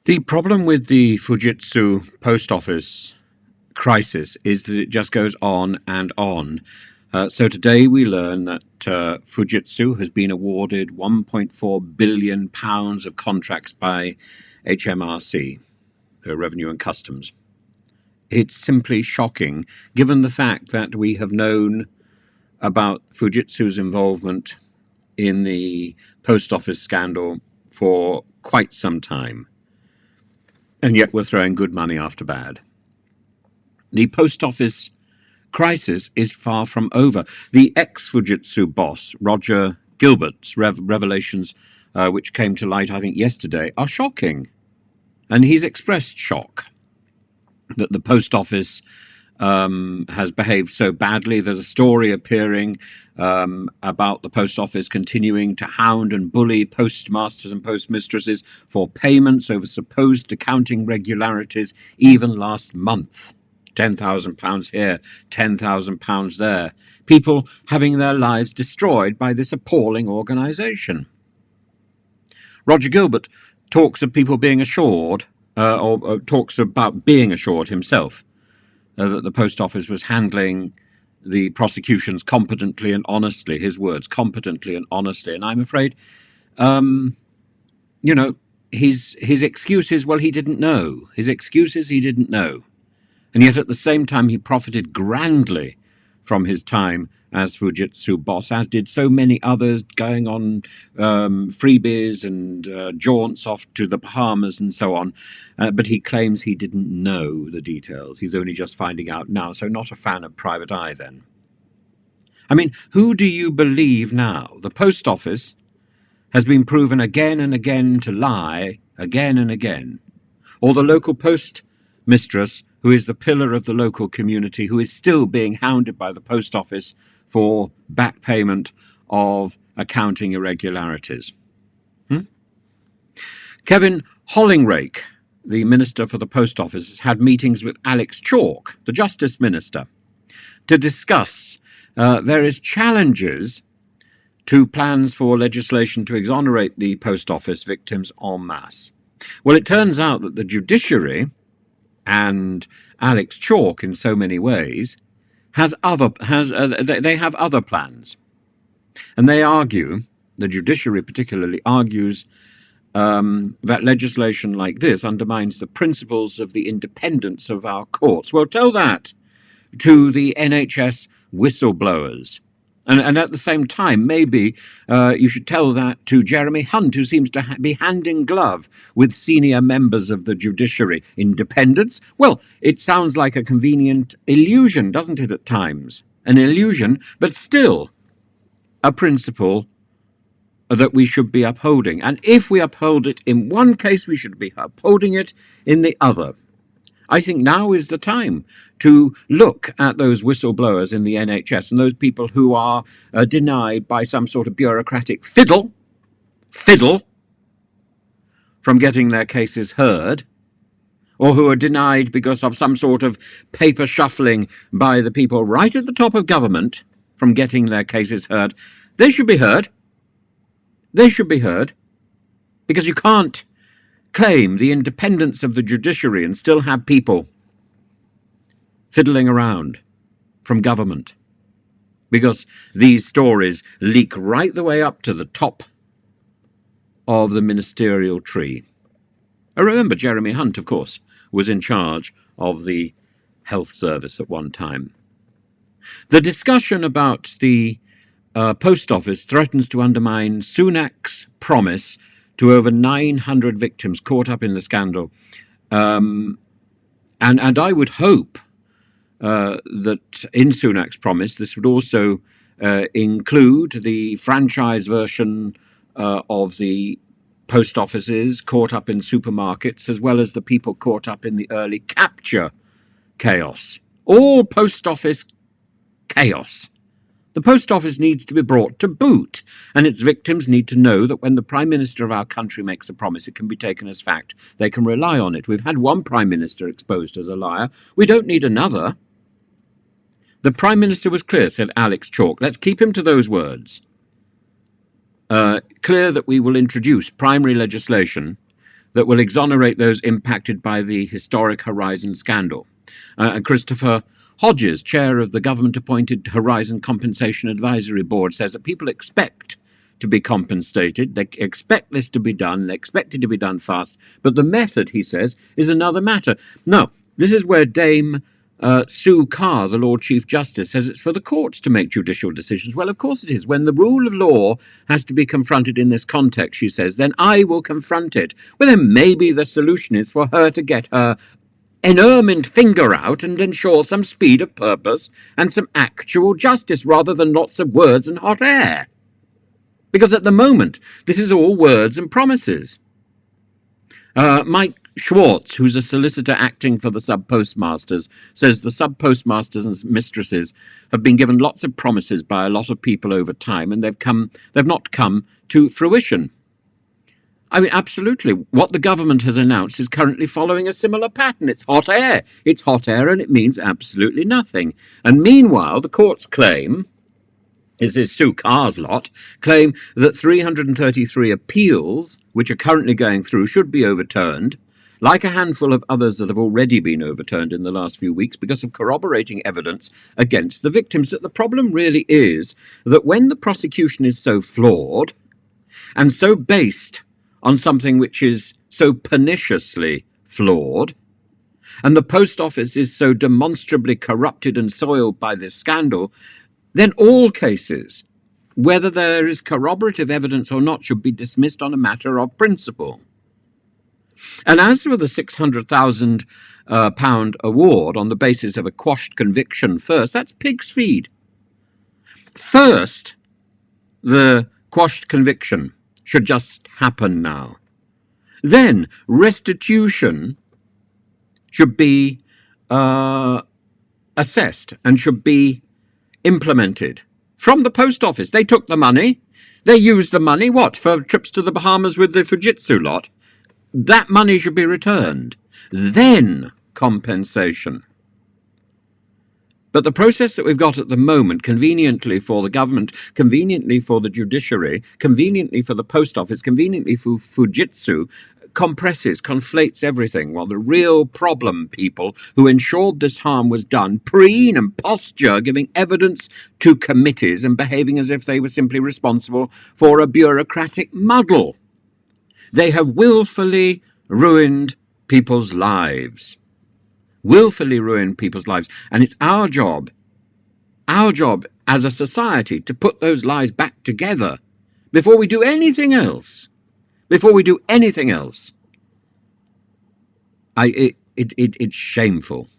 The problem with the Fujitsu post office crisis is that it just goes on and on. So today we learn that Fujitsu has been awarded £1.4 billion of contracts by HMRC, Revenue and Customs. It's simply shocking, given the fact that we have known about Fujitsu's involvement in the post office scandal for quite some time. And yet we're throwing good money after bad. The post office crisis is far from over. The ex-Fujitsu boss, Roger Gilbert's revelations, which came to light, I think, yesterday, are shocking. And he's expressed shock that the post office has behaved so badly. There's a story appearing about the post office continuing to hound and bully postmasters and postmistresses for payments over supposed accounting regularities, even last month. £10,000 here, £10,000 there. People having their lives destroyed by this appalling organisation. Roger Gilbert talks of people being assured, or talks about being assured himself, that the post office was handling the prosecutions competently and honestly, his words, competently and honestly. And I'm afraid, his excuse is, well, he didn't know. His excuse is he didn't know. And yet at the same time, he profited grandly from his time as Fujitsu boss, as did so many others, going on freebies and jaunts off to the Bahamas and so on. But he claims he didn't know the details. He's only just finding out now, so not a fan of private eye then. I mean, who do you believe now? The post office has been proven again and again to lie, again and again. Or the local post mistress, who is the pillar of the local community, who is still being hounded by the post office for back payment of accounting irregularities. Kevin Hollingrake, the Minister for the Post Office, has had meetings with Alex Chalk, the Justice Minister, to discuss various challenges to plans for legislation to exonerate the post office victims en masse. Well, it turns out that the judiciary and Alex Chalk, in so many ways, they have other plans. And they argue, the judiciary particularly argues, that legislation like this undermines the principles of the independence of our courts. Well, tell that to the NHS whistleblowers. And at the same time, maybe you should tell that to Jeremy Hunt, who seems to be hand in glove with senior members of the judiciary. Independence? Well, it sounds like a convenient illusion, doesn't it, at times? An illusion, but still a principle that we should be upholding. And if we uphold it in one case, we should be upholding it in the other. I think now is the time to look at those whistleblowers in the NHS and those people who are denied by some sort of bureaucratic fiddle from getting their cases heard, or who are denied because of some sort of paper shuffling by the people right at the top of government from getting their cases heard. They should be heard. They should be heard, because you can't claim the independence of the judiciary and still have people fiddling around from government, because these stories leak right the way up to the top of the ministerial tree. I remember Jeremy Hunt, of course, was in charge of the health service at one time. The discussion about the post office threatens to undermine Sunak's promise to over 900 victims caught up in the scandal. And I would hope that in Sunak's promise, this would also include the franchise version of the post offices caught up in supermarkets, as well as the people caught up in the early capture chaos. All post office chaos. The post office needs to be brought to boot, and its victims need to know that when the Prime Minister of our country makes a promise, it can be taken as fact. They can rely on it. We've had one Prime Minister exposed as a liar. We don't need another. The Prime Minister was clear, said Alex Chalk. Let's keep him to those words. Clear that we will introduce primary legislation that will exonerate those impacted by the historic Horizon scandal. And Christopher Hodges, chair of the government-appointed Horizon Compensation Advisory Board, says that people expect to be compensated, they expect this to be done, they expect it to be done fast, but the method, he says, is another matter. Now, this is where Dame Sue Carr, the Lord Chief Justice, says it's for the courts to make judicial decisions. Well, of course it is. When the rule of law has to be confronted in this context, she says, then I will confront it. Well, then maybe the solution is for her to get her enarmined finger out and ensure some speed of purpose and some actual justice rather than lots of words and hot air. Because at the moment, this is all words and promises. Mike Schwartz, who's a solicitor acting for the sub-postmasters, says the sub-postmasters and mistresses have been given lots of promises by a lot of people over time, and they've not come to fruition. I mean, absolutely. What the government has announced is currently following a similar pattern. It's hot air. It's hot air, and it means absolutely nothing. And meanwhile, the courts claim, this is Sue Carr's lot, claim that 333 appeals, which are currently going through, should be overturned, like a handful of others that have already been overturned in the last few weeks because of corroborating evidence against the victims. That the problem really is that when the prosecution is so flawed and so based on something which is so perniciously flawed, and the post office is so demonstrably corrupted and soiled by this scandal, then all cases, whether there is corroborative evidence or not, should be dismissed on a matter of principle. And as for the £600,000 award on the basis of a quashed conviction first, that's pig's feed. First, the quashed conviction should just happen now. Then restitution should be assessed and should be implemented from the post office. They took the money. They used the money, what, for trips to the Bahamas with the Fujitsu lot? That money should be returned. Then compensation. But the process that we've got at the moment, conveniently for the government, conveniently for the judiciary, conveniently for the post office, conveniently for Fujitsu, compresses, conflates everything, while the real problem people who ensured this harm was done, preen and posture, giving evidence to committees and behaving as if they were simply responsible for a bureaucratic muddle. They have willfully ruined people's lives. Willfully ruined people's lives. And it's our job as a society to put those lives back together before we do anything else. Before we do anything else. It's shameful.